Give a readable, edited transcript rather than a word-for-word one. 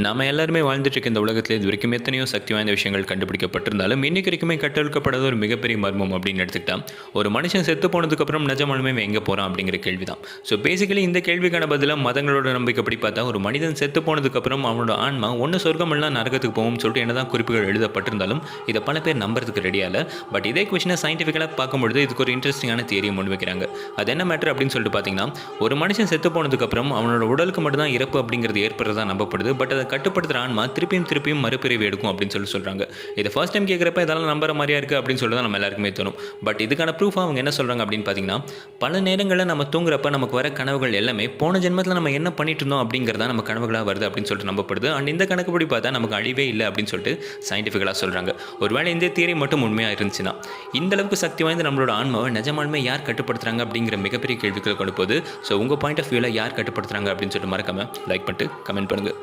நாம எல்லாருமே வாழ்ந்துட்டு இருக்க இந்த உலகத்தில் இது வரைக்கும் எத்தனையோ சக்தி வாய்ந்த விஷயங்கள் கண்டுபிடிக்கப்பட்டிருந்தாலும் இன்னைக்கு வரைக்குமே கட்டவிழ்க்கப்படாத ஒரு மிகப்பெரிய மர்மம் அப்படின்னு எடுத்துக்கிட்டா ஒரு மனுஷன் செத்து போனதுக்கப்புறம் நிஜமாலுமே எங்கே போகிறான் அப்படிங்கிற கேள்வி தான். ஸோ பேசிக்கலி இந்த கேள்விக்கான பதிலாக மதங்களோட நம்பிக்கைப்படி பார்த்தா ஒரு மனிதன் செத்து போனதுக்கப்புறம் அவனோட ஆன்மா ஒன்று சொர்க்கம் எல்லாம் நரகத்துக்கு போகும்னு சொல்லிட்டு என்னதான் குறிப்புகள் எழுதப்பட்டிருந்தாலும் இதை பல பேர் நம்புறதுக்கு ரெடியாக இல்லை. பட் இதே கொஸ்டினை சயின்டிஃபிக்கலாக பார்க்கும்பொழுது இதுக்கு ஒரு இன்ட்ரெஸ்டிங்கான தியரியை முன் வைக்கிறாங்க. அது என்ன மேட்டர் அப்படின்னு சொல்லிட்டு பார்த்தீங்கன்னா, ஒரு மனுஷன் செத்து போனதுக்கப்புறம் அவனோட உடலுக்கு மட்டும்தான் இறப்பு அப்படிங்கிறது ஏற்படுறதா நம்பப்படுது. பட் கட்டுப்படுத்துகிற ஆன்மா திருப்பியும் மறுபிறவி எடுக்கும் அப்படின்னு சொல்கிறாங்க. இதை ஃபர்ஸ்ட் டைம் கேட்குறப்ப இதெல்லாம் நம்புற மாதிரியா இருக்குது அப்படின்னு சொல்லி தான் நம்ம எல்லாருக்குமே தோணும். பட் இதுக்கான ப்ரூஃப் அவங்க என்ன சொல்கிறாங்க அப்படின்னு பார்த்தீங்கன்னா, பல நேரங்களில் நம்ம தூங்குறப்ப நமக்கு வர கனவுகள் எல்லாமே போன ஜென்மத்தில் நம்ம என்ன பண்ணிட்டு இருந்தோம் அப்படிங்கிறதா நம்ம கனவுகளாக வருது அப்படின்னு சொல்லிட்டு நம்பப்படுது. அண்ட் இந்த கணக்குப்படி பார்த்தா நமக்கு அழிவே இல்லை அப்படின்னு சொல்லிட்டு சயின்டிஃபிக்கலாக சொல்கிறாங்க. ஒருவேளை இந்த தியரி மட்டும் உண்மையாக இருந்துச்சுன்னா இந்த அளவுக்கு சக்தி வாய்ந்த நம்மளோட ஆன்மாவை நிஜமாலுமே யார் கட்டுப்படுத்துறாங்க அப்படிங்கிற மிகப்பெரிய கேள்விகளை கொண்டு போகுது. ஸோ உங்கள் பாயிண்ட் ஆஃப் வியூவில் யார் கட்டுப்படுத்துறாங்க அப்படின்னு சொல்லிட்டு மறக்காம லைக் பண்ணிட்டு கமெண்ட் பண்ணுங்கள்.